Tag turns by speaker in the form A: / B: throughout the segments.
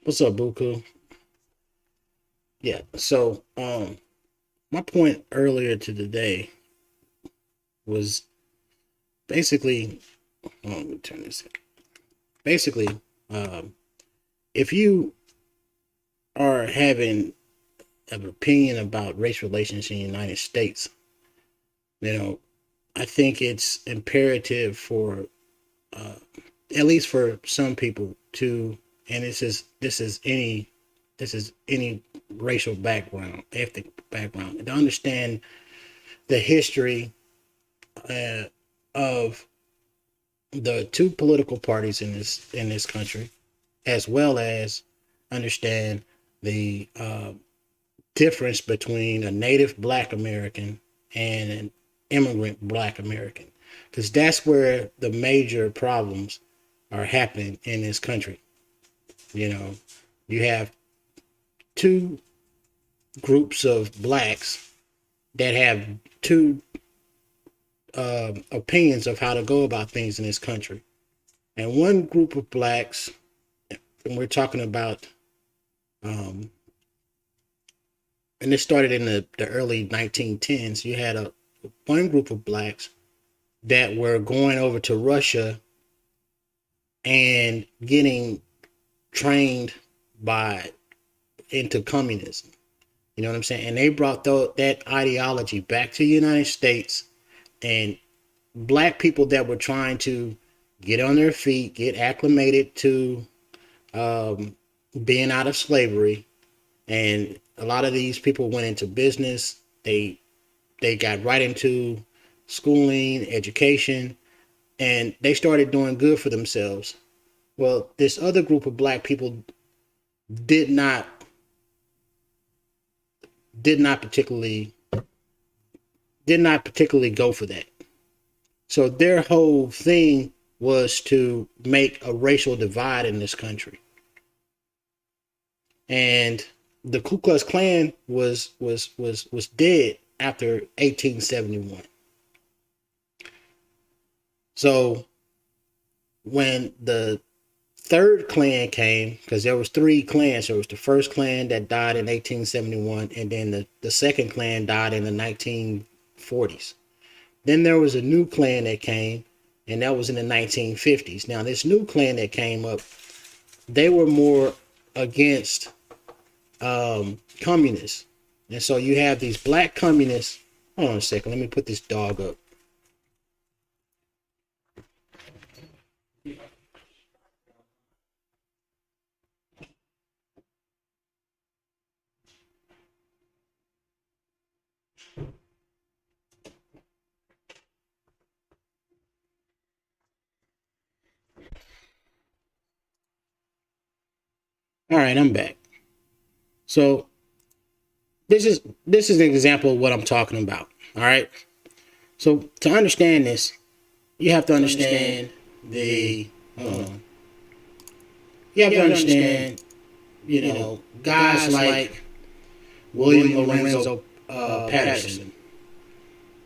A: What's up, Buku? Yeah. So, my point earlier to today was basically. Let me turn this. Basically, um, if you are having an opinion about race relations in the United States, you know, I think it's imperative for, uh, at least for some people, to, and this is any racial background, ethnic background, and to understand the history uh, of the two political parties in this country, as well as understand the difference between a native Black American and an immigrant Black American, because that's where the major problems are happening in this country. You know, you have two groups of blacks that have two opinions of how to go about things in this country. And one group of blacks, and we're talking about, um, and this started in the early 1910s, you had one group of blacks that were going over to Russia and getting trained by into communism. You know what I'm saying? And they brought that ideology back to the United States, and black people that were trying to get on their feet, get acclimated to um, being out of slavery. And a lot of these people went into business. They got right into schooling, education, and they started doing good for themselves. Well, this other group of black people did not did not particularly did not particularly go for that. So their whole thing was to make a racial divide in this country. And the Ku Klux Klan was dead after 1871. So when the third Klan came, because there was three clans, there was the first Klan that died in 1871, and then the second Klan died in the 1940s. Then there was a new Klan that came, and that was in the 1950s. Now this new Klan that came up, they were more against communists. And so you have these black communists. Hold on a second, let me put this dog up. All right, I'm back. So this is an example of what I'm talking about. All right. So to understand this, you have to understand the you have to understand, guys like William Lorenzo Patterson.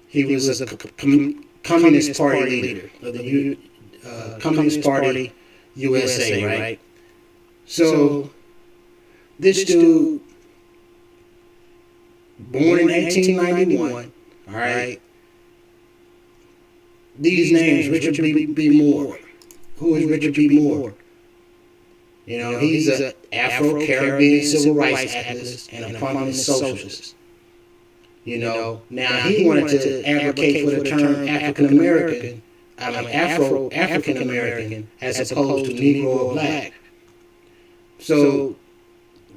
A: He was a Communist Party leader of the Communist Party USA, right? So this dude, born in 1891, all right. These names, Richard B. Moore. Who is Richard B. Moore? He's an Afro-Caribbean civil rights activist and a prominent socialist. Now he wanted to advocate for the term African American, African American, as opposed to Negro or Black. So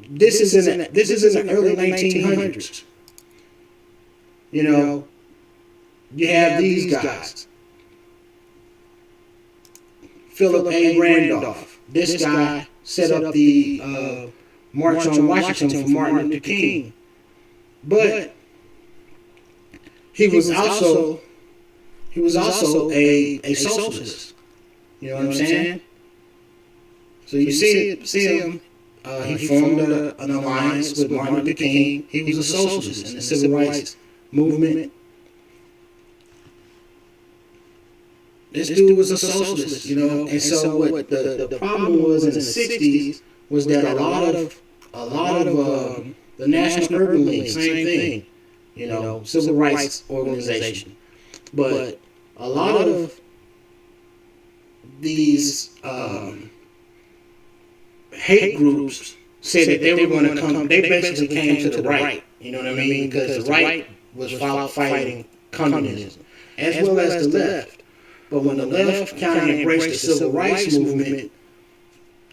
A: this is in the early 1900s. You have these guys. Philip A. Randolph. This guy set up the March on Washington for Martin Luther King. But he was also a socialist. You know what I'm saying? So you see him. He formed an alliance with Martin Luther King. He was a socialist in the civil rights movement. This dude was a socialist, and so what the problem was in the 60s was that a lot of the National Urban League, same thing, you know, civil rights organization, but a lot of these hate groups said that they were going to come. They basically came to the right. You know what I mean? Because the right was fighting communism, as well as the left. But when the left kind of embraced the civil rights movement,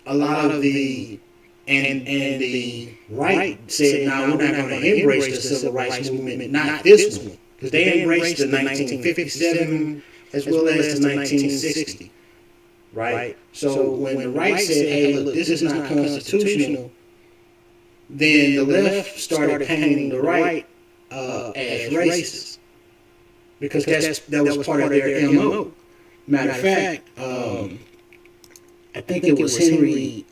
A: a lot of the and the right said, "No, we're not going to embrace the civil rights movement, not this one," because they embraced the 1957 as well as the 1960. Right? So when the right said, "Hey, look, this is not constitutional," then the left started painting the right as racist, because that was part of their MO. Matter of fact, I think it was Henry.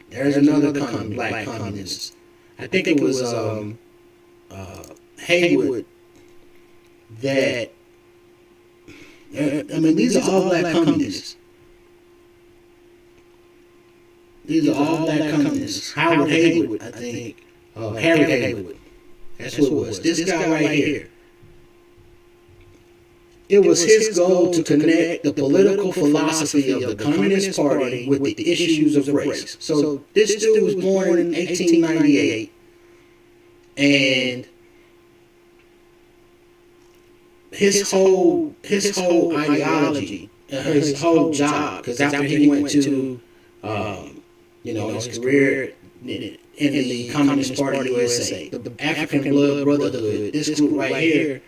A: There's another black communist. I think it was Haywood. That I mean, these are all black communists. These are all black communists. Howard Haywood, I think. Harry Haywood. That's who it was. This guy right here. It was his goal to connect the political philosophy of the Communist Party with the issues of race. So this dude was born in 1898, and his whole ideology, his whole job, because after he went to his career in the Communist Party USA, the African Blood Brotherhood, this group right here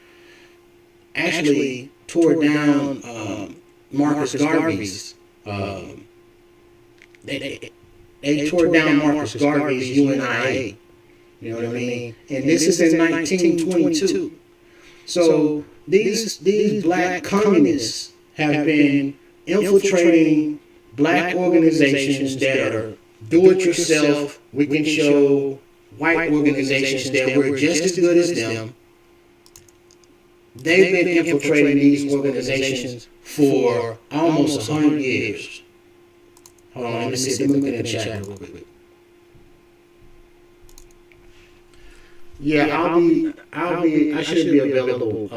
A: actually tore down Marcus Garvey's. They tore down Marcus Garvey's UNIA. You know what I mean? And this is in 1922. So these black communists have been infiltrating black organizations that are do-it-yourself. We can show white organizations that we're just as good as them. They've been infiltrating these organizations for almost 100 years. Hold on, let me see. Let me look at the chat real quick. Yeah, I should be available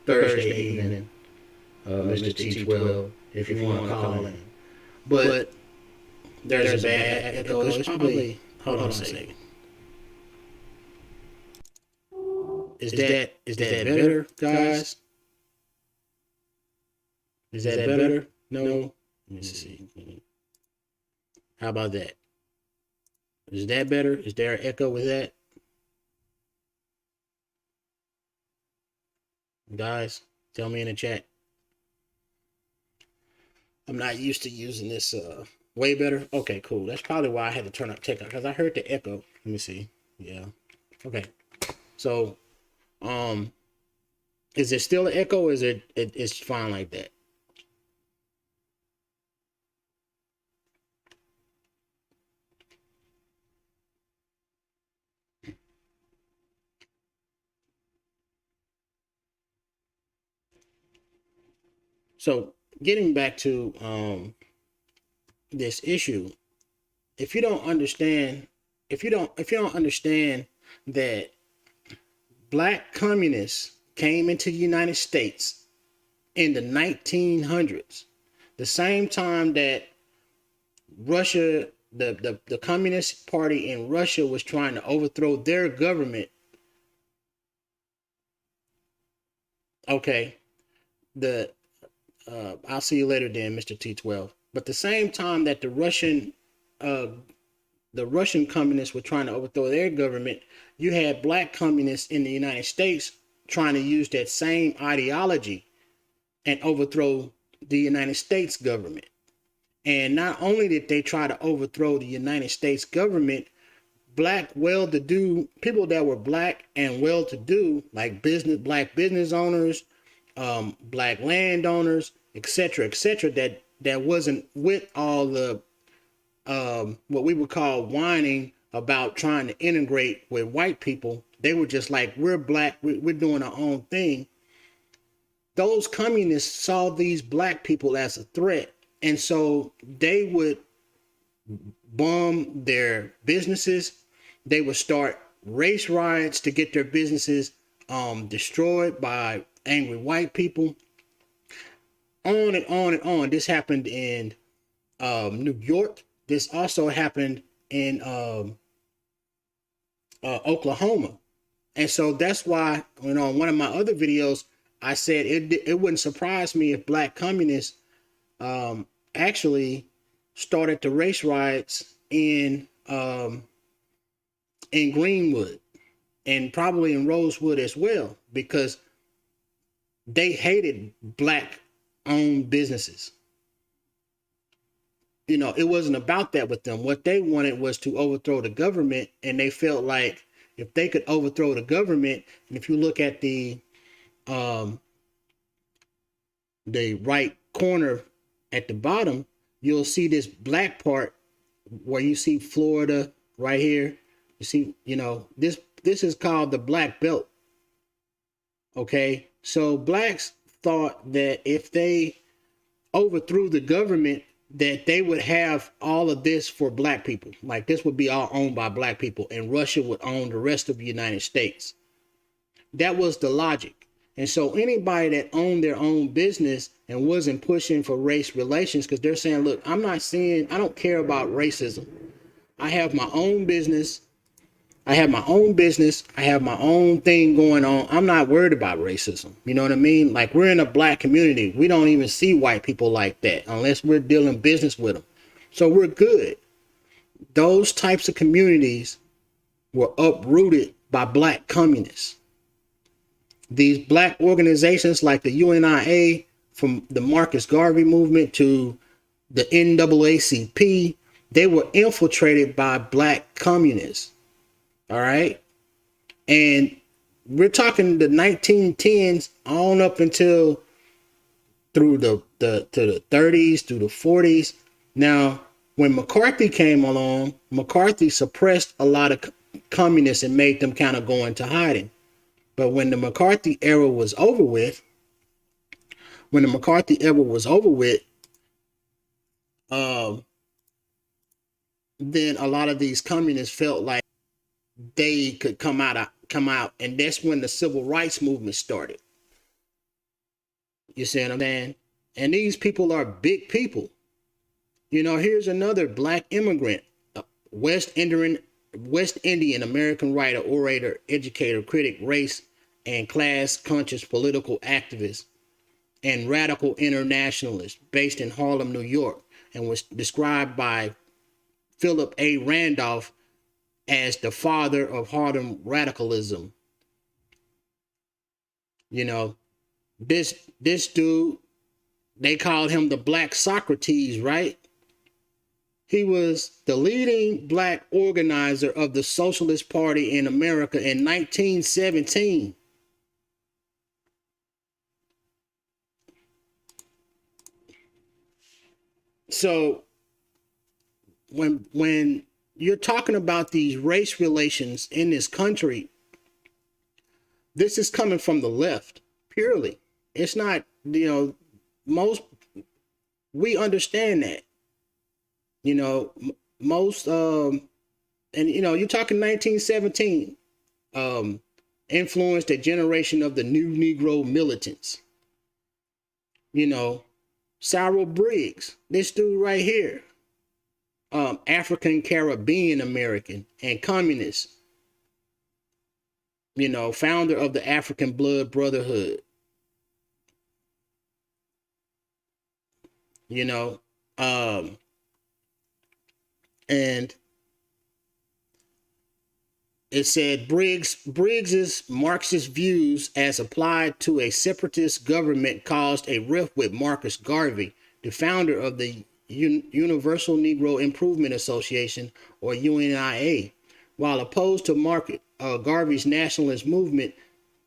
A: Thursday evening, Mr. T12, if you want to call in. But there's a bad echo. It's probably, hold on a second. Is that better, guys? Is that better? No? Let me see. How about that? Is that better? Is there an echo with that? Guys, tell me in the chat. I'm not used to using this way better. Okay, cool. That's probably why I had to turn up tech, because I heard the echo. Let me see. Yeah. Okay. So is it still an echo, or is it's fine like that? So getting back to this issue, if you don't understand that black communists came into the United States in the 1900s, the same time that Russia, the Communist Party in Russia was trying to overthrow their government. Okay, I'll see you later then, Mr. T12. But the same time that the Russian communists were trying to overthrow their government, you had black communists in the United States trying to use that same ideology and overthrow the United States government. And not only did they try to overthrow the United States government, black well-to-do people that were black and well-to-do, like black business owners, black landowners, etc., that wasn't with all the what we would call whining about trying to integrate with white people. They were just like, we're black, we're doing our own thing. Those communists saw these black people as a threat, and so they would bomb their businesses. They would start race riots to get their businesses destroyed by angry white people. On and on and on. This happened in New York. This also happened in Oklahoma. And so that's why, you know, in one of my other videos, I said it wouldn't surprise me if black communists actually started the race riots in Greenwood and probably in Rosewood as well, because they hated black owned businesses. You know, it wasn't about that with them. What they wanted was to overthrow the government, and they felt like if they could overthrow the government, and if you look at the right corner at the bottom, you'll see this black part where you see Florida right here. You see, you know, this is called the Black Belt. Okay, so blacks thought that if they overthrew the government, that they would have all of this for black people. Like this would be all owned by black people, and Russia would own the rest of the United States. That was the logic. And so anybody that owned their own business and wasn't pushing for race relations, because they're saying, look, I don't care about racism. I have my own business. I have my own thing going on. I'm not worried about racism. You know what I mean? Like, we're in a black community. We don't even see white people like that unless we're dealing business with them. So we're good. Those types of communities were uprooted by black communists. These black organizations like the UNIA, from the Marcus Garvey movement to the NAACP, they were infiltrated by black communists. All right. And we're talking the 1910s on up until through to the 30s, through the 40s. Now, when McCarthy came along, McCarthy suppressed a lot of communists and made them kind of go into hiding. But when the McCarthy era was over with, then a lot of these communists felt like they could come out, and that's when the civil rights movement started. You see what I'm saying? And these people are big people. You know, here's another black immigrant, West Indian American writer, orator, educator, critic, race and class conscious political activist, and radical internationalist based in Harlem, New York, and was described by Philip A. Randolph as the father of Harlem radicalism. You know, this dude, they called him the Black Socrates, right? He was the leading black organizer of the Socialist Party in America in 1917. So when you're talking about these race relations in this country, this is coming from the left purely. It's not, you know, we understand that, you know, and, you know, you're talking 1917, influenced a generation of the new Negro militants. You know, Cyril Briggs, this dude right here, African Caribbean American and communist, you know, founder of the African Blood Brotherhood. You know, and it said Briggs's Marxist views as applied to a separatist government caused a rift with Marcus Garvey, the founder of the Universal Negro Improvement Association, or UNIA. While opposed to Garvey's nationalist movement,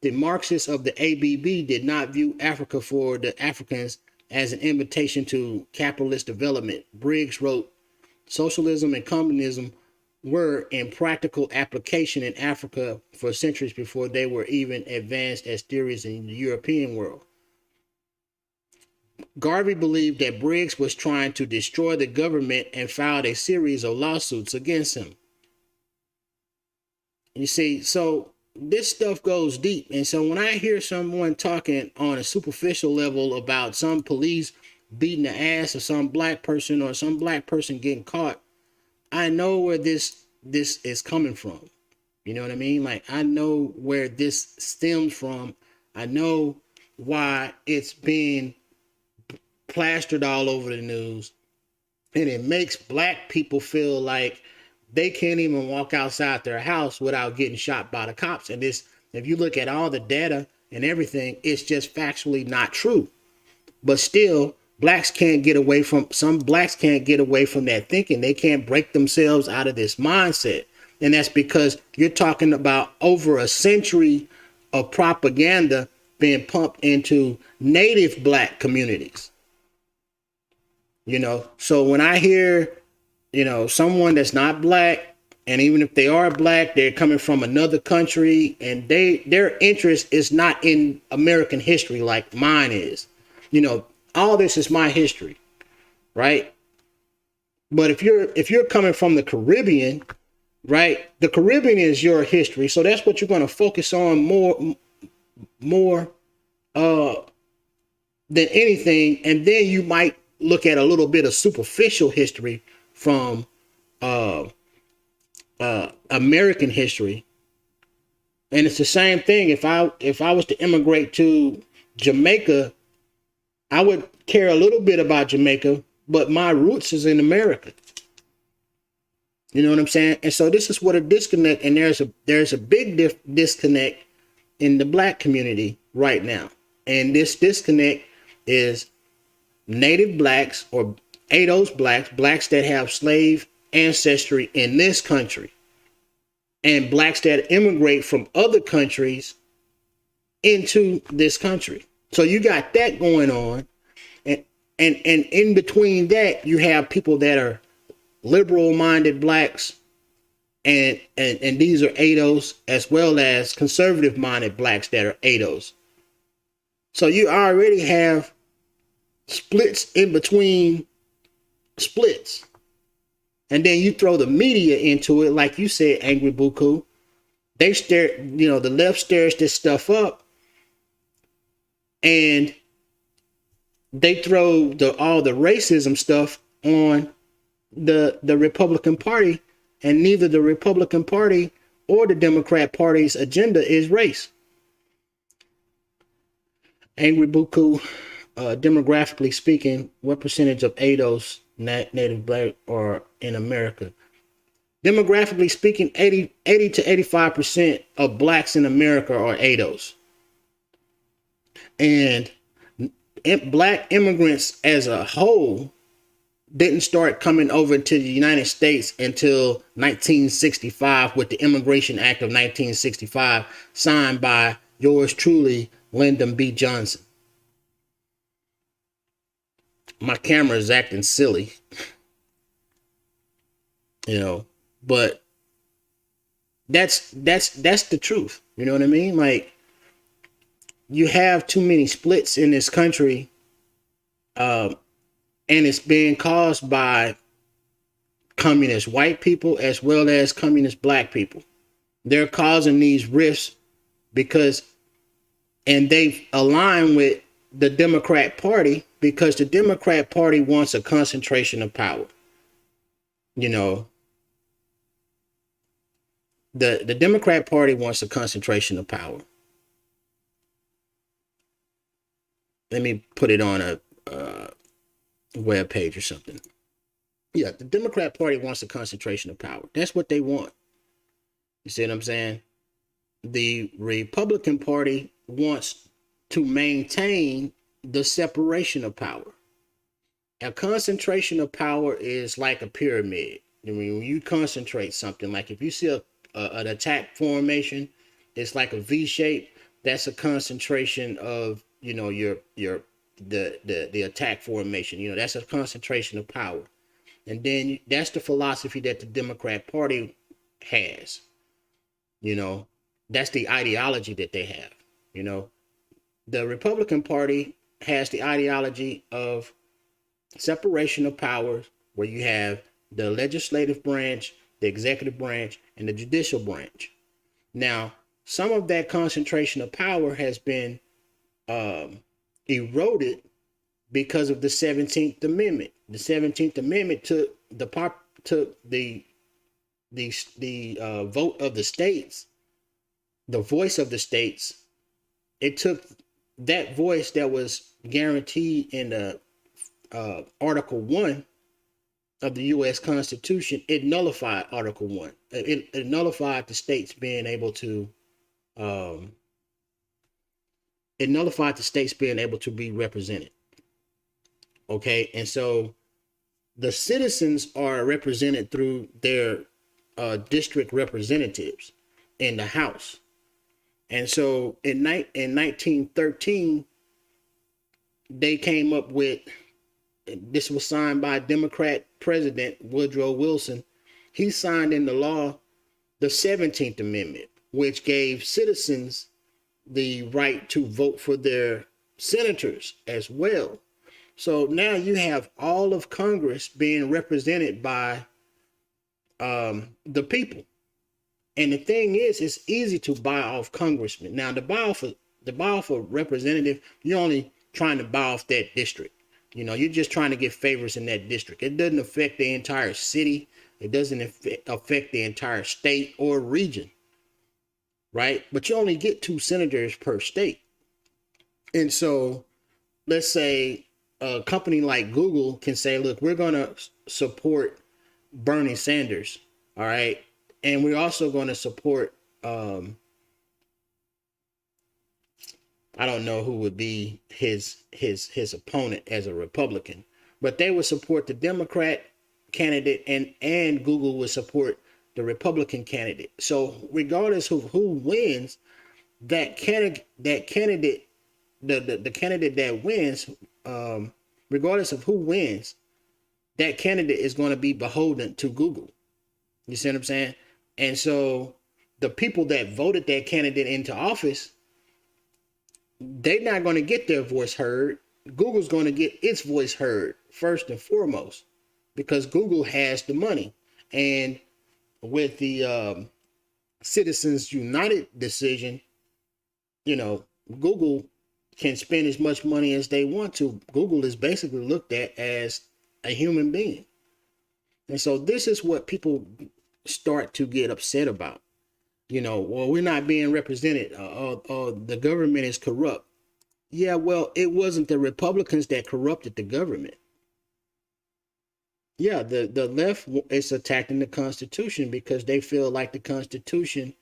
A: the Marxists of the ABB did not view Africa for the Africans as an invitation to capitalist development. Briggs wrote, socialism and communism were in practical application in Africa for centuries before they were even advanced as theories in the European world. Garvey believed that Briggs was trying to destroy the government and filed a series of lawsuits against him. You see, so this stuff goes deep. And so when I hear someone talking on a superficial level about some police beating the ass of some black person or some black person getting caught, I know where this is coming from. You know what I mean? Like, I know where this stems from. I know why it's being plastered all over the news. And it makes black people feel like they can't even walk outside their house without getting shot by the cops. And this, if you look at all the data and everything, it's just factually not true. But still, some blacks can't get away from that thinking. They can't break themselves out of this mindset. And that's because you're talking about over a century of propaganda being pumped into native black communities. You know, so when I hear, you know, someone that's not black, and even if they are black, they're coming from another country, and their interest is not in American history like mine is. You know, all this is my history, right? But if you're coming from the Caribbean, right? The Caribbean is your history, so that's what you're going to focus on more than anything, and then you might look at a little bit of superficial history from American history. And it's the same thing. If I was to immigrate to Jamaica, I would care a little bit about Jamaica, but my roots is in America. You know what I'm saying? And so this is what a disconnect, and there's a big disconnect in the black community right now. And this disconnect is native blacks or ADOS blacks that have slave ancestry in this country, and blacks that immigrate from other countries into this country. So you got that going on. And in between that, you have people that are liberal minded blacks, and these are ADOS, as well as conservative minded blacks that are ADOS. So you already have splits in between splits. And then you throw the media into it, like you said, Angry Buku. They stare, you know, the left stirs this stuff up, and they throw all the racism stuff on the Republican Party, and neither the Republican Party or the Democrat Party's agenda is race. Angry Buku, demographically speaking, what percentage of ADOS native black are in America? Demographically speaking, 80 to 85% of blacks in America are ADOS. And black immigrants as a whole didn't start coming over to the United States until 1965 with the Immigration Act of 1965, signed by yours truly, Lyndon B. Johnson. My camera is acting silly, you know, but that's the truth. You know what I mean? Like, you have too many splits in this country, and it's being caused by communist white people as well as communist black people. They're causing these rifts and they align with the Democrat Party, because the Democrat Party wants a concentration of power. You know, the Democrat Party wants a concentration of power. Let me put it on a web page or something. Yeah, the Democrat Party wants a concentration of power. That's what they want. You see what I'm saying? The Republican Party wants to maintain the separation of power. A concentration of power is like a pyramid. I mean, when you concentrate something, like if you see an attack formation, it's like a V shape. That's a concentration of, you know, the attack formation. You know, that's a concentration of power. And then that's the philosophy that the Democrat Party has. You know, that's the ideology that they have. You know, the Republican Party has the ideology of separation of powers, where you have the legislative branch, the executive branch, and the judicial branch. Now, some of that concentration of power has been eroded because of the 17th Amendment. The 17th Amendment took the vote of the states, the voice of the states. It took that voice that was guaranteed in the Article 1 of the U.S. Constitution. It nullified Article 1. It nullified the states being able to be represented. Okay, and so the citizens are represented through their district representatives in the House. And so in 1913, they came up with, this was signed by Democrat President Woodrow Wilson. He signed into law the 17th Amendment, which gave citizens the right to vote for their senators as well. So now you have all of Congress being represented by the people. And the thing is, it's easy to buy off congressmen. Now, to buy off a representative, you're only trying to buy off that district. You know, you're just trying to get favors in that district. It doesn't affect the entire city. It doesn't affect the entire state or region, right? But you only get 2 senators per state. And so let's say a company like Google can say, look, we're going to support Bernie Sanders, all right? And we're also going to support, I don't know who would be his opponent as a Republican, but they would support the Democrat candidate, and Google would support the Republican candidate. So regardless of who wins, that candidate, the candidate that wins, regardless of who wins, that candidate is going to be beholden to Google. You see what I'm saying? And so the people that voted that candidate into office, they're not going to get their voice heard. Google's going to get its voice heard first and foremost, because Google has the money. And with the Citizens United decision, you know, Google can spend as much money as they want to. Google is basically looked at as a human being. And so this is what people start to get upset about. You know, well, we're not being represented. The government is corrupt. Yeah, well, it wasn't the Republicans that corrupted the government. Yeah, the left is attacking the Constitution because they feel like the Constitution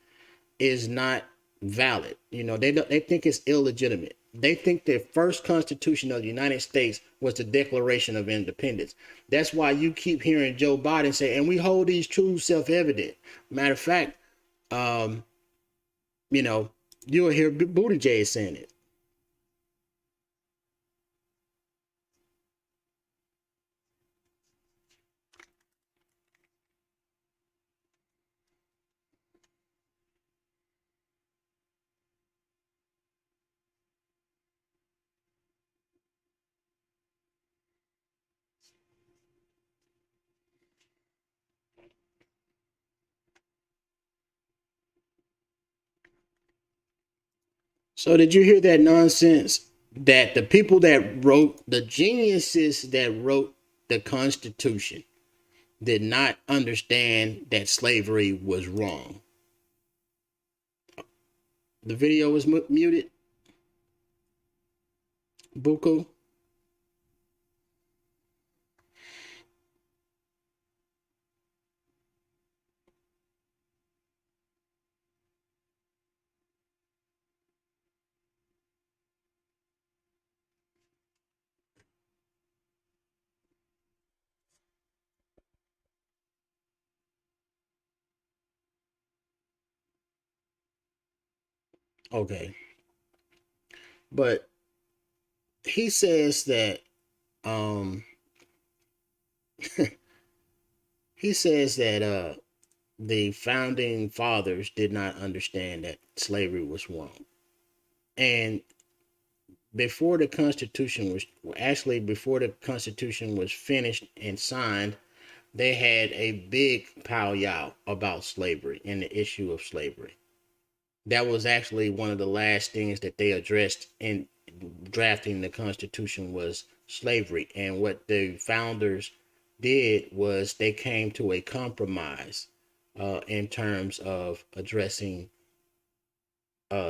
A: is not valid. You know, they think it's illegitimate. They think the first Constitution of the United States was the Declaration of Independence. That's why you keep hearing Joe Biden say, and we hold these truths self-evident. Matter of fact, you know, you'll hear Buttigieg saying it. So did you hear that nonsense that the people that wrote, the geniuses that wrote the Constitution, did not understand that slavery was wrong? The video was muted. Buku. Okay. But he says that um he says that the founding fathers did not understand that slavery was wrong. And before the Constitution was before the Constitution was finished and signed, they had a big powwow about slavery and the issue of slavery. That was actually one of the last things that they addressed in drafting the Constitution was slavery. And what the founders did was they came to a compromise in terms of addressing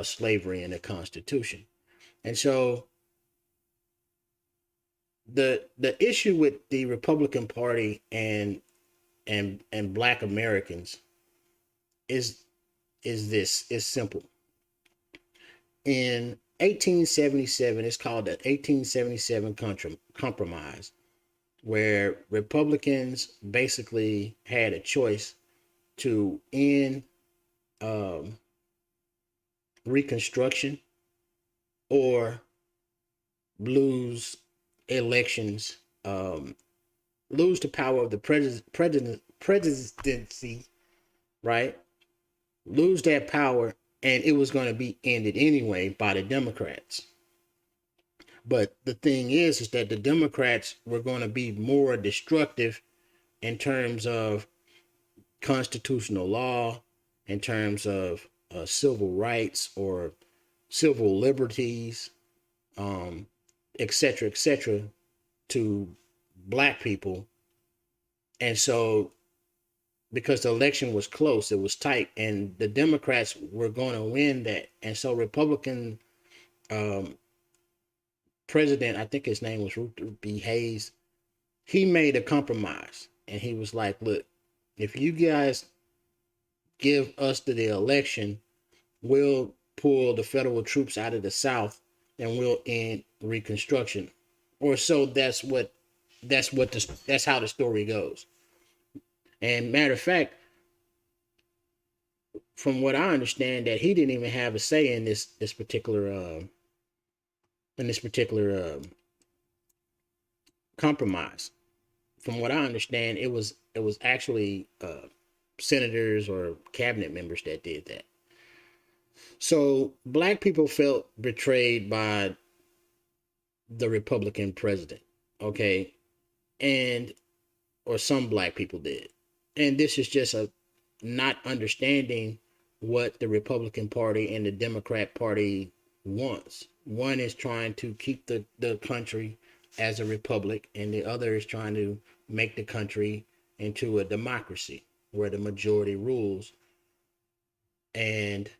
A: slavery in the Constitution. And so the issue with the Republican Party and Black Americans is is simple. In 1877, it's called the 1877 Compromise, where Republicans basically had a choice to end Reconstruction or lose elections, lose the power of the presidency, right? Lose that power, and it was going to be ended anyway by the Democrats. But the thing is that the Democrats were going to be more destructive in terms of constitutional law, in terms of civil rights or civil liberties, et cetera, to Black people. And so, because the election was close, it was tight, and the Democrats were going to win that. And so, Republican president, I think his name was Ruther B. Hayes, he made a compromise, and he was like, "Look, if you guys give us the election, we'll pull the federal troops out of the South, and we'll end Reconstruction." Or so that's how the story goes. And matter of fact, from what I understand, that he didn't even have a say in this particular compromise. From what I understand, it was actually senators or cabinet members that did that. So Black people felt betrayed by the Republican president, okay, and or some Black people did, and this is just a not understanding what the Republican Party and the Democrat Party wants. One is trying to keep the country as a republic, and the other is trying to make the country into a democracy where the majority rules. And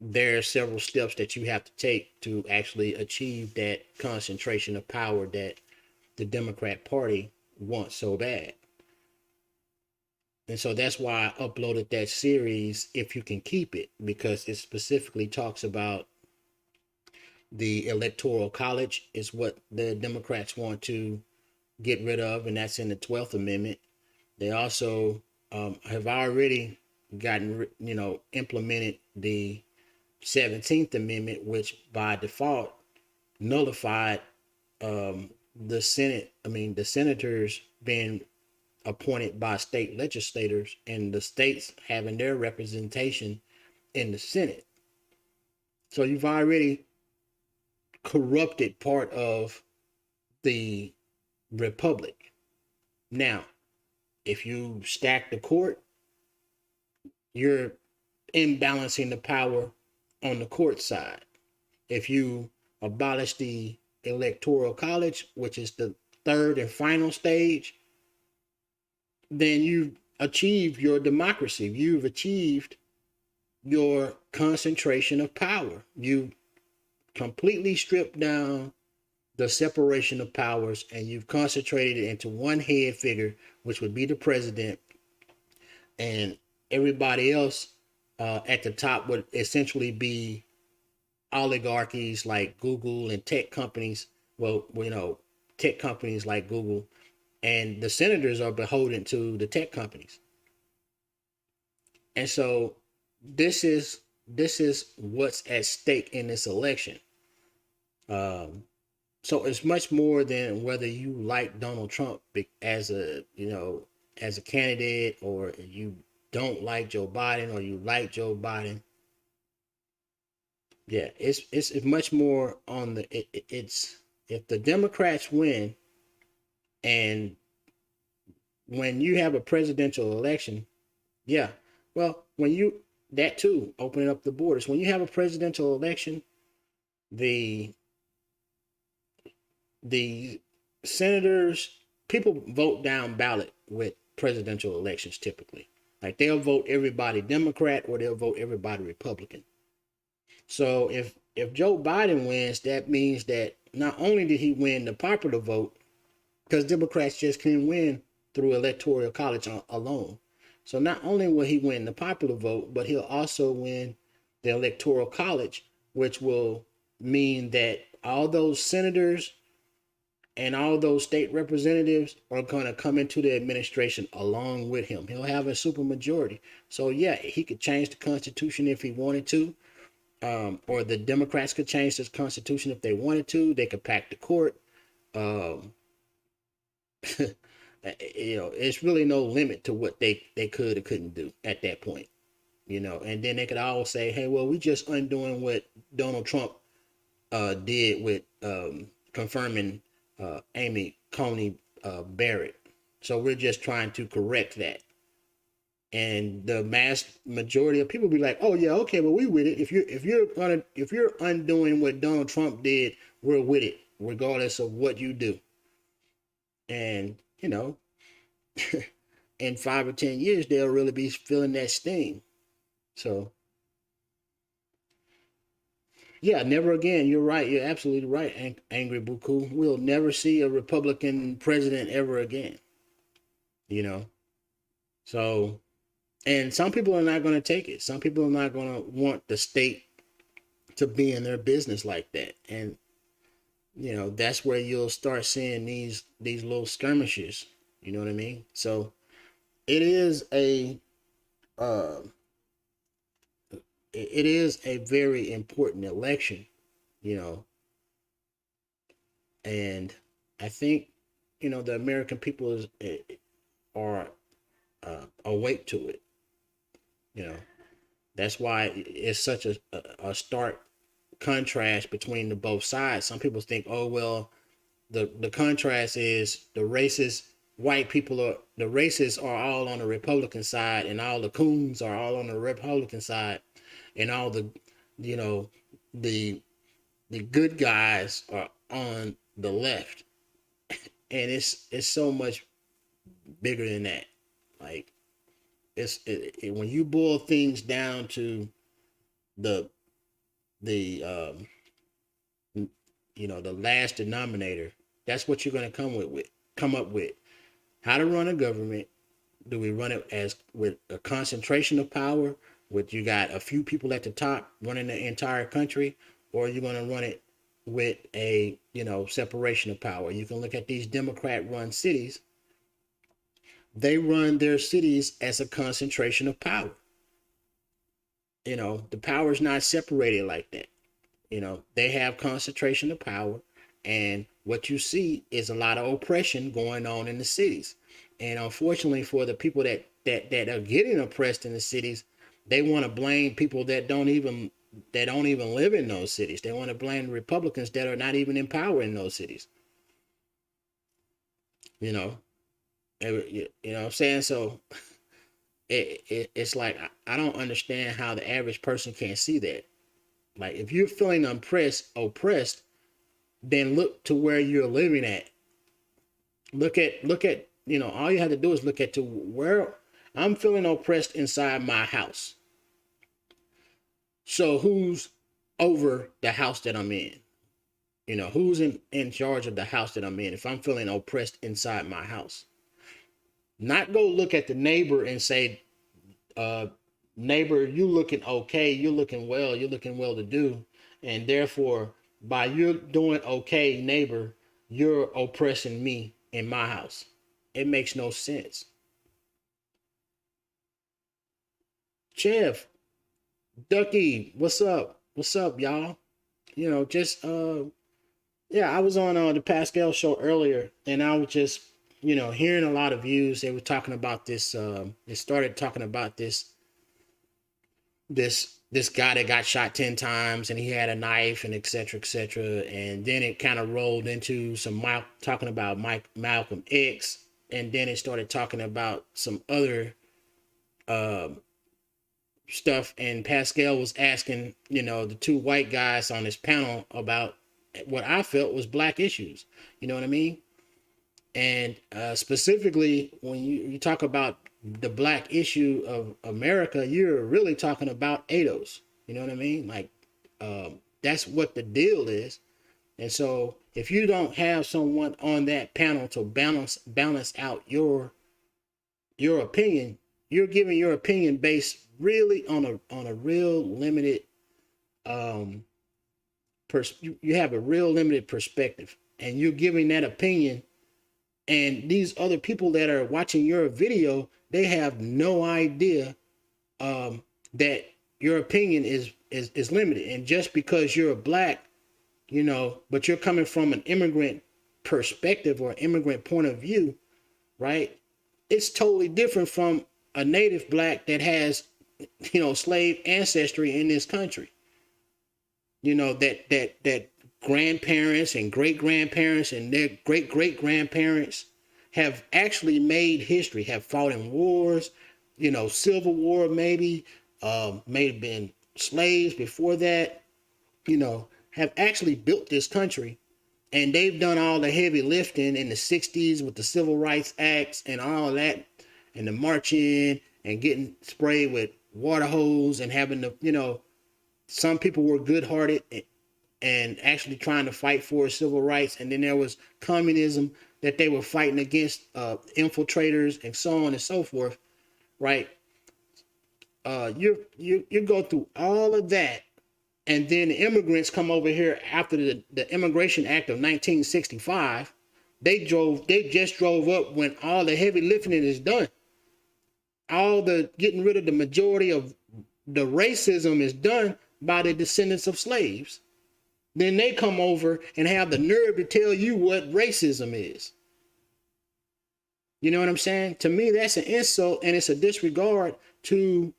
A: there are several steps that you have to take to actually achieve that concentration of power that the Democrat Party wants so bad. And so that's why I uploaded that series, If You Can Keep It, because it specifically talks about the Electoral College is what the Democrats want to get rid of, and that's in the 12th Amendment. They also have already gotten, implemented the 17th Amendment, which by default nullified the senators being appointed by state legislators and the states having their representation in the Senate. So you've already corrupted part of the republic. Now, if you stack the court, you're imbalancing the power on the court side. If you abolish the Electoral College, which is the third and final stage, then you've achieved your democracy. You've achieved your concentration of power. You completely stripped down the separation of powers, and you've concentrated it into one head figure, which would be the president, and everybody else at the top would essentially be oligarchies like Google and tech companies. Well, tech companies like Google, and the senators are beholden to the tech companies. And so this is what's at stake in this election. So it's much more than whether you like Donald Trump as a candidate, or you don't like Joe Biden, or you like Joe Biden. Yeah, it's much more on it's if the Democrats win, and when you have a presidential election, yeah, well, when you that too, opening up the borders. When you have a presidential election, the the senators, people vote down ballot with presidential elections typically. Like they'll vote everybody Democrat or they'll vote everybody Republican. So if Joe Biden wins, that means that not only did he win the popular vote, because Democrats just couldn't win through electoral college alone. So not only will he win the popular vote, but he'll also win the electoral college, which will mean that all those senators and all those state representatives are going to come into the administration along with him. He'll have a supermajority. So yeah, he could change the Constitution if he wanted to, or the Democrats could change the Constitution if they wanted to. They could pack the court. Um, it's really no limit to what they could or couldn't do at that point. And then they could all say, hey, well, we just undoing what Donald Trump did with confirming Amy Coney Barrett. So we're just trying to correct that. And the mass majority of people be like, oh yeah, okay, but we with it. If you're undoing what Donald Trump did, we're with it, regardless of what you do. And in 5 or 10 years, they'll really be feeling that sting. So yeah, never again. You're right. You're absolutely right, Angry Buku. We'll never see a Republican president ever again. So, and some people are not going to take it. Some people are not going to want the state to be in their business like that. And, that's where you'll start seeing these little skirmishes. You know what I mean? So it is uh, a very important election, and I think, the American people are awake to it. That's why it's such a stark contrast between the both sides. Some people think, oh well, the contrast is the racists are all on the Republican side, and all the coons are all on the Republican side, and all the the good guys are on the left. And it's so much bigger than that. Like when you boil things down to the the last denominator, that's what you're going to come up with. How to run a government. Do we run it as with a concentration of power, with you got a few people at the top running the entire country, or are you going to run it with a separation of power? You can look at these Democrat run cities. They run their cities as a concentration of power. The power is not separated like that. They have concentration of power, and what you see is a lot of oppression going on in the cities. And unfortunately, for the people that are getting oppressed in the cities, they want to blame people that don't even live in those cities. They want to blame Republicans that are not even in power in those cities. You know what I'm saying? So it's like I don't understand how the average person can't see that. Like, if you're feeling oppressed, then look to where you're living at. Look at all you have to do is look at to where I'm feeling oppressed inside my house. So who's over the house that I'm in? Who's in charge of the house that I'm in if I'm feeling oppressed inside my house? Not go look at the neighbor and say, neighbor, you looking okay, you're looking well to do, and therefore by you doing okay, neighbor, you're oppressing me in my house. It makes no sense. Chef, Ducky, what's up, y'all? Just yeah, I was on the Pascal show earlier, and I was just hearing a lot of views. They were talking about this. They started talking about this this guy that got shot 10 times and he had a knife and et cetera, et cetera. And then it kind of rolled into some talking about Malcolm X. And then it started talking about some other stuff. And Pascal was asking, the two white guys on this panel about what I felt was black issues. You know what I mean? And specifically, when you talk about the black issue of America, you're really talking about ADOS. You know what I mean? Like, that's what the deal is. And so if you don't have someone on that panel to balance out your opinion, you're giving your opinion based really on a real limited you have a real limited perspective, and you're giving that opinion. And these other people that are watching your video, they have no idea that your opinion is limited. And just because you're a black, but you're coming from an immigrant perspective or immigrant point of view, right? It's totally different from a native black that has, slave ancestry in this country. That grandparents and great grandparents and their great great grandparents have actually made history, have fought in wars, Civil War maybe, may have been slaves before that, have actually built this country. And they've done all the heavy lifting in the 60s with the Civil Rights Acts and all that, and the marching and getting sprayed with water hose and having the, some people were good-hearted and actually trying to fight for civil rights. And then there was communism that they were fighting against, infiltrators and so on and so forth, right? You go through all of that, and then the immigrants come over here after the Immigration Act of 1965. They just drove up when all the heavy lifting is done. All the getting rid of the majority of the racism is done by the descendants of slaves. Then they come over and have the nerve to tell you what racism is. You know what I'm saying? To me, that's an insult, and it's a disregard to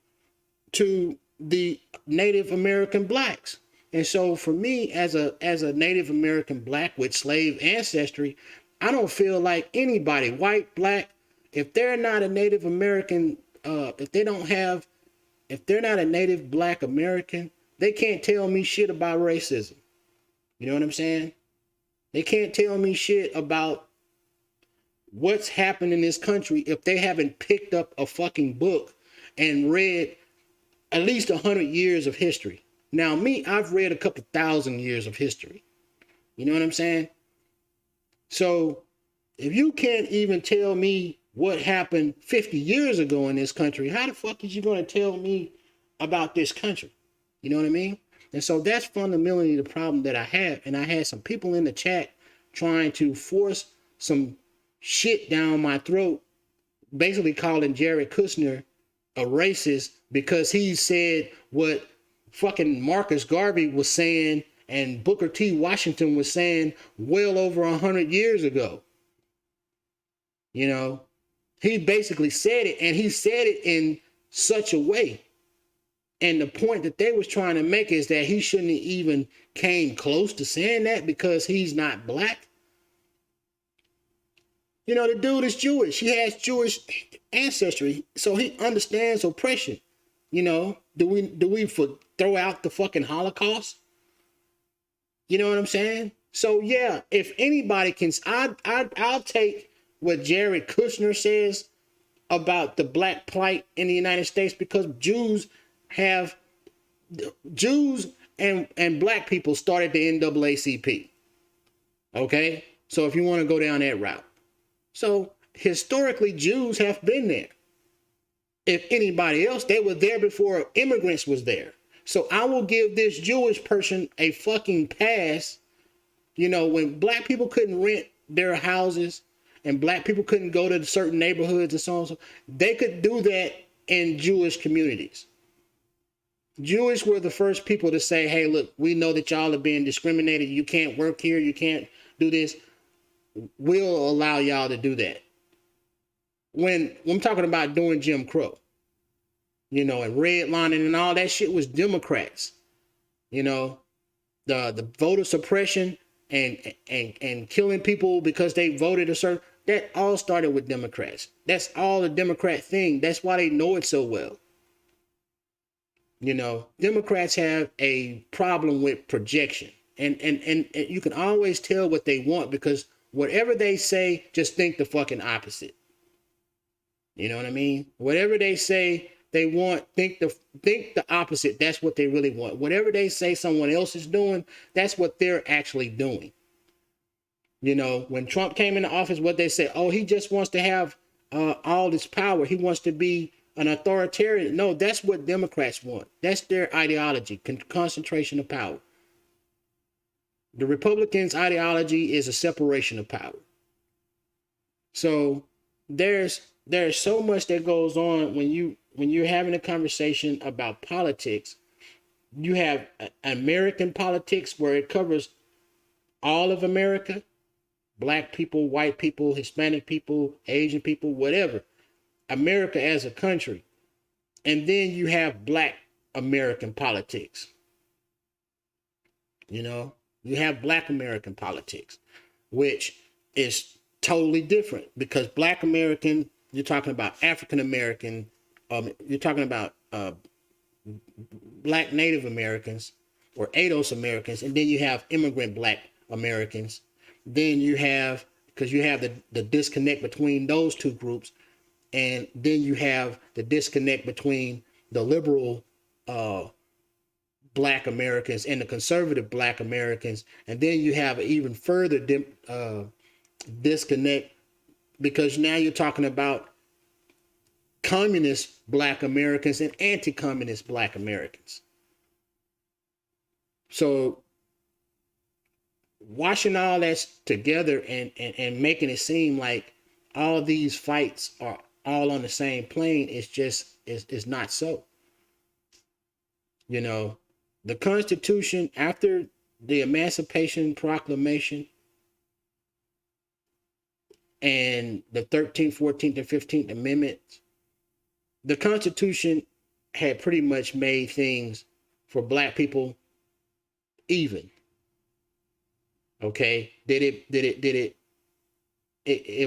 A: the Native American blacks. And so for me, as a Native American black with slave ancestry, I don't feel like anybody, white, black, if they're not a Native American, if they're not a Native Black American, they can't tell me shit about racism. You know what I'm saying? They can't tell me shit about what's happened in this country if they haven't picked up a fucking book and read at least 100 years of history. Now, me, I've read a couple thousand years of history. You know what I'm saying? So if you can't even tell me what happened 50 years ago in this country, how the fuck is you going to tell me about this country? You know what I mean? And so that's fundamentally the problem that I have. And I had some people in the chat trying to force some shit down my throat, basically calling Jared Kushner a racist because he said what fucking Marcus Garvey was saying and Booker T. Washington was saying well over 100 years ago. He basically said it, and he said it in such a way. And the point that they was trying to make is that he shouldn't have even came close to saying that because he's not black. The dude is Jewish. He has Jewish ancestry, so he understands oppression. Do we throw out the fucking Holocaust? You know what I'm saying? So yeah, if anybody can, I'll take what Jared Kushner says about the black plight in the United States, because Jews and black people started the NAACP. Okay? So if you want to go down that route. So historically, Jews have been there. If anybody else, they were there before immigrants was there. So I will give this Jewish person a fucking pass. When black people couldn't rent their houses and black people couldn't go to certain neighborhoods and so on, so they could do that in Jewish communities. Jewish were the first people to say, hey, look, we know that y'all are being discriminated. You can't work here. You can't do this. We'll allow y'all to do that. When I'm talking about doing Jim Crow, you know, and redlining and all that shit was Democrats. You know, the voter suppression and killing people because they voted a certain, that all started with Democrats. That's all a Democrat thing. That's why they know it so well. You know, Democrats have a problem with projection. And you can always tell what they want, because whatever they say, just think the fucking opposite. You know what I mean? Whatever they say they want, think the opposite. That's what they really want. Whatever they say someone else is doing, that's what they're actually doing. You know, when Trump came into office, what they said, oh, he just wants to have all this power. He wants to be an authoritarian. No, that's what Democrats want. That's their ideology, concentration of power. The Republicans' ideology is a separation of power. So there's so much that goes on when you're having a conversation about politics. You have American politics, where it covers all of America, black people, white people, Hispanic people, Asian people, whatever, America as a country. And then you have black American politics. You know, you have black American politics, which is totally different, because black American, you're talking about African American, you're talking about black Native Americans or ADOS Americans, and then you have immigrant black Americans. Then you have, because you have the disconnect between those two groups, and then you have the disconnect between the liberal black Americans and the conservative black Americans, and then you have even further disconnect, because now you're talking about communist black Americans and anti-communist black Americans. So washing all that together and making it seem like all these fights are all on the same plane is not so. You know, the Constitution, after the Emancipation Proclamation and the 13th, 14th, and 15th Amendments, the Constitution had pretty much made things for black people even. Okay, it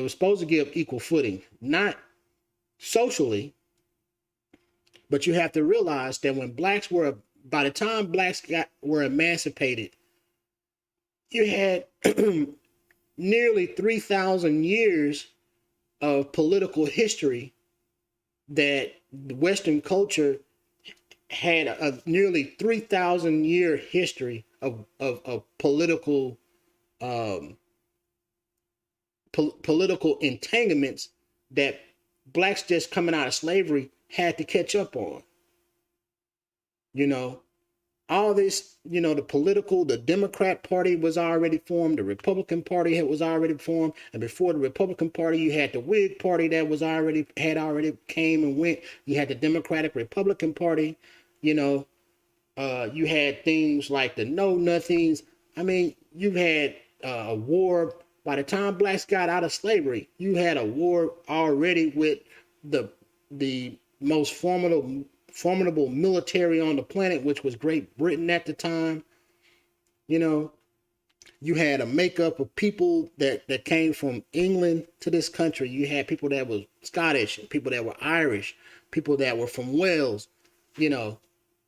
A: was supposed to give equal footing, not socially, but you have to realize that when blacks were, by the time blacks were emancipated, you had nearly 3,000 years of political history that the Western culture had a nearly 3,000 year history of political political entanglements that blacks just coming out of slavery had to catch up on. You know, all this, you know, the Democrat Party was already formed, the Republican Party was already formed, and before the Republican Party, you had the Whig Party that was already came and went. You had the Democratic Republican Party, you know, you had things like the Know Nothings. I mean, you had a war. By the time blacks got out of slavery, you had a war already with the most formidable military on the planet, which was Great Britain at the time. You know, you had a makeup of people that came from England to this country. You had people that were Scottish, people that were Irish, people that were from Wales. You know,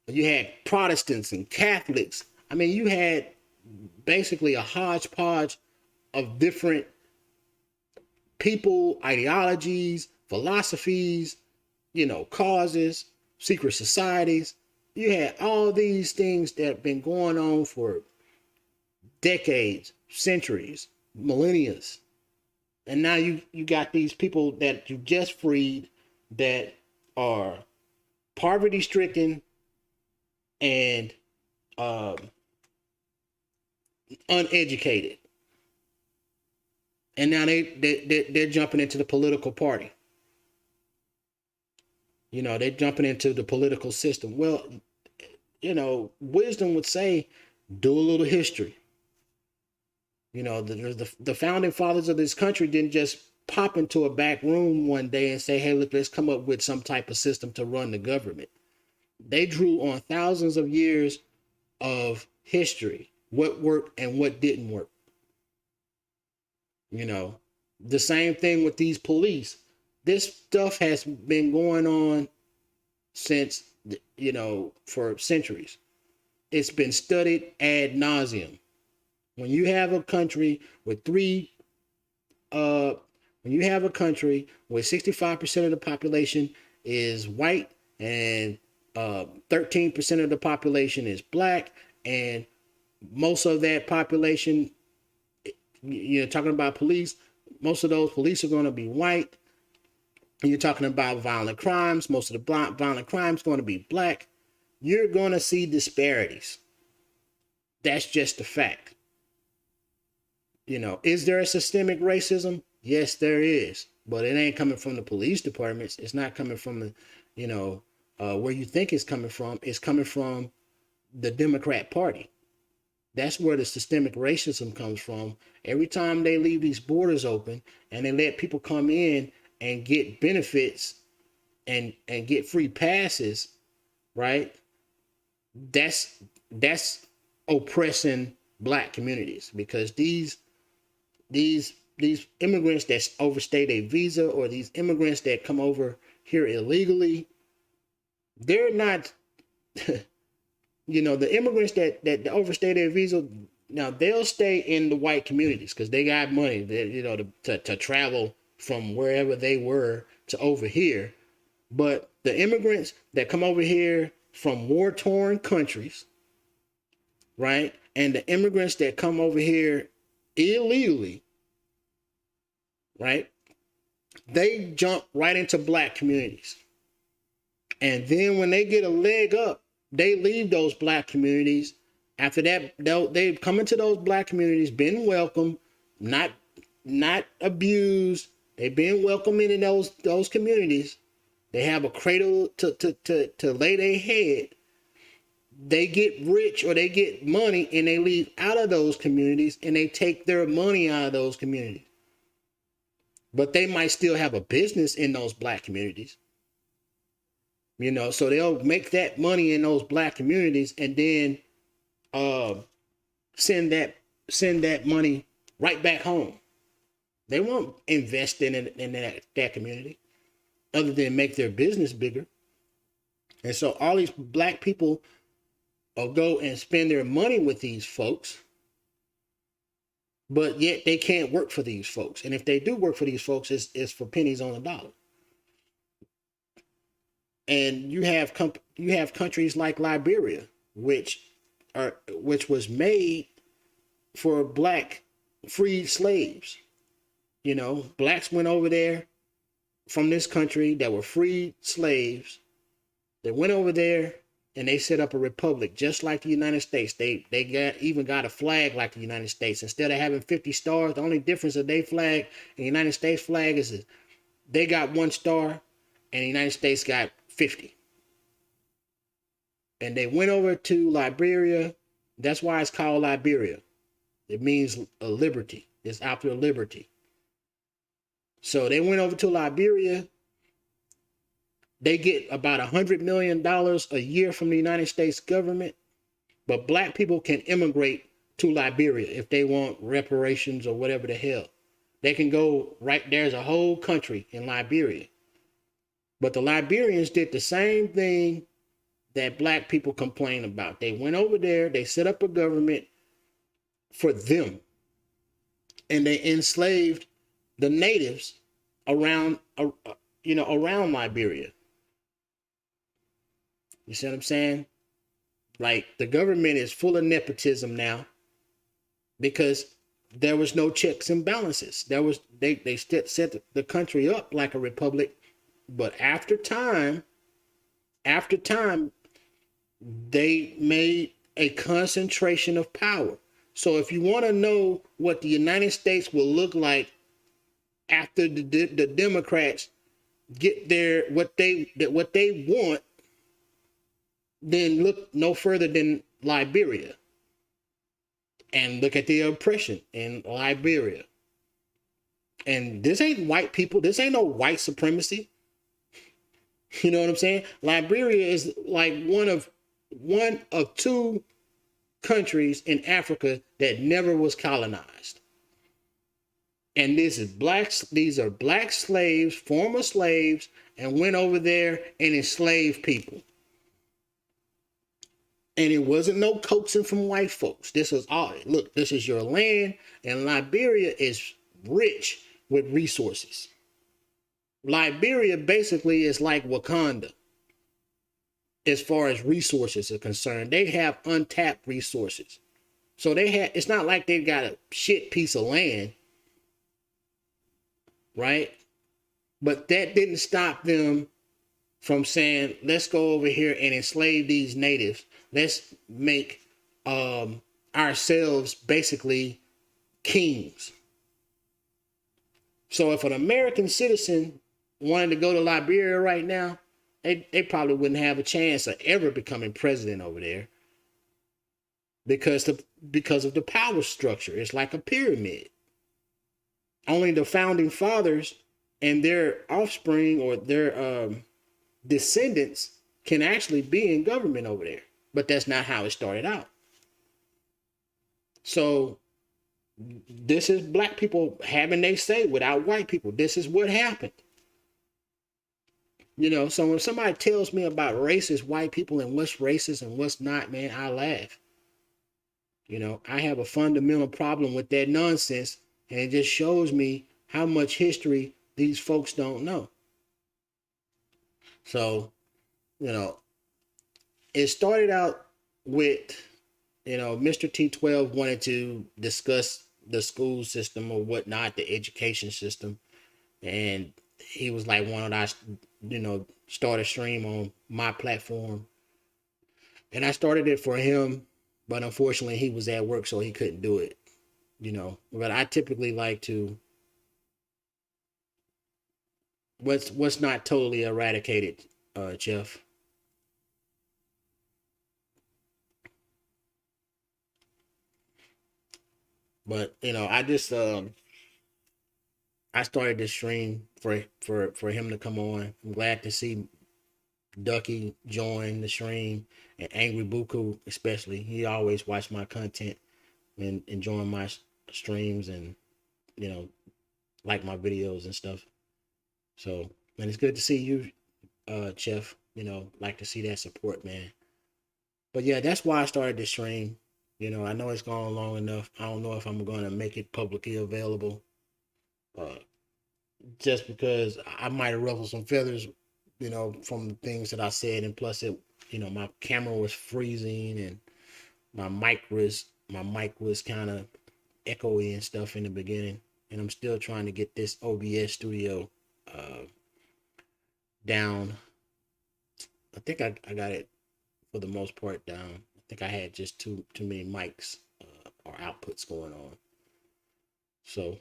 A: you had Protestants and Catholics. I mean, you had basically a hodgepodge of different people, ideologies, philosophies, you know, causes, secret societies. You had all these things that have been going on for decades, centuries, millennia. And now you got these people that you just freed that are poverty stricken and uneducated. And now they're jumping into the political party. You know, they're jumping into the political system. Well, you know, wisdom would say, do a little history. You know, the founding fathers of this country didn't just pop into a back room one day and say, hey, look, let's come up with some type of system to run the government. They drew on thousands of years of history, what worked and what didn't work. You know, the same thing with these police. This stuff has been going on since, you know, for centuries. It's been studied ad nauseum. When you have a country with when you have a country where 65% of the population is white and 13% of the population is black, and most of that population, you're talking about police, most of those police are going to be white. You're talking about violent crimes, most of the violent crimes going to be black. You're going to see disparities. That's just a fact. You know, is there a systemic racism? Yes, there is, but it ain't coming from the police departments. It's not coming from the, you know, where you think it's coming from. It's coming from the Democrat Party. That's where the systemic racism comes from. Every time they leave these borders open and they let people come in and get benefits and get free passes, right? That's oppressing black communities, because these immigrants that overstay their visa, or these immigrants that come over here illegally, they're not you know, the immigrants that overstay their visa, now they'll stay in the white communities because they got money, you know, to travel from wherever they were to over here. But the immigrants that come over here from war-torn countries, right, and the immigrants that come over here illegally, right, they jump right into black communities. And then when they get a leg up, they leave those black communities. After that, they've come into those black communities, been welcomed, not abused. They've been welcomed in those communities. They have a cradle to lay their head. They get rich or they get money and they leave out of those communities and they take their money out of those communities. But they might still have a business in those black communities. You know, so they'll make that money in those black communities and then send that money right back home. They won't invest in that community other than make their business bigger. And so all these black people will go and spend their money with these folks, but yet they can't work for these folks. And if they do work for these folks, it's for pennies on the dollar. And you have countries like Liberia, which was made for black freed slaves. You know, blacks went over there from this country that were freed slaves. They went over there and they set up a republic just like the United States. They even got a flag like the United States. Instead of having 50 stars, the only difference of their flag and the United States flag is they got 1 star and the United States got 50. And they went over to Liberia. That's why it's called Liberia. It means a liberty. It's after liberty. So they went over to Liberia. They get about $100 million a year from the United States government. But black people can immigrate to Liberia if they want reparations or whatever the hell. They can go right, there's a whole country in Liberia. But the Liberians did the same thing that black people complain about. They went over there, they set up a government for them, and they enslaved the natives around Liberia. You see what I'm saying? Like, the government is full of nepotism now because there was no checks and balances. They set the country up like a republic. But after time, they made a concentration of power. So if you want to know what the United States will look like after the Democrats get what they want, then look no further than Liberia and look at the oppression in Liberia. And this ain't white people. This ain't no white supremacy. You know what I'm saying? Liberia is like one of two countries in Africa that never was colonized. And these are black slaves, former slaves, and went over there and enslaved people. And it wasn't no coaxing from white folks. This was all, look, this is your land, and Liberia is rich with resources. Liberia basically is like Wakanda as far as resources are concerned. They have untapped resources. So it's not like they've got a shit piece of land, right? But that didn't stop them from saying, let's go over here and enslave these natives. Let's make ourselves basically kings. So if an American citizen wanted to go to Liberia right now, they probably wouldn't have a chance of ever becoming president over there because of the power structure. It's like a pyramid. Only the founding fathers and their offspring or their descendants can actually be in government over there. But that's not how it started out. So this is black people having their say without white people. This is what happened. You know, so when somebody tells me about racist white people and what's racist and what's not, man, I laugh. You know, I have a fundamental problem with that nonsense, and it just shows me how much history these folks don't know. So, you know, it started out with, you know, Mr. T12 wanted to discuss the school system or whatnot, the education system. And he was like, why don't I, you know, start a stream on my platform? And I started it for him, but unfortunately he was at work, so he couldn't do it, you know. But I typically like to, what's not totally eradicated, Jeff. But, you know, I just, I started this stream for him to come on. I'm glad to see Ducky join the stream, and Angry Buku especially. He always watch my content and enjoying my streams, and you know, like my videos and stuff. So, man, it's good to see you, Chef. You know, like to see that support, man. But yeah, that's why I started this stream. You know, I know it's gone long enough. I don't know if I'm gonna make it publicly available. Uh, just because I might have ruffled some feathers, you know, from the things that I said, and plus it, you know, my camera was freezing and my mic was kind of echoey and stuff in the beginning, and I'm still trying to get this OBS studio down. I think I got it for the most part down. I think I had just too many mics or outputs going on. So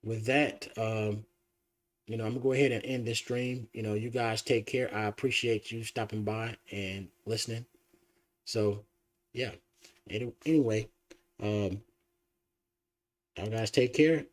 A: with that, you know, I'm gonna go ahead and end this stream. You know, you guys take care. I appreciate you stopping by and listening. So yeah. Anyway, y'all guys take care.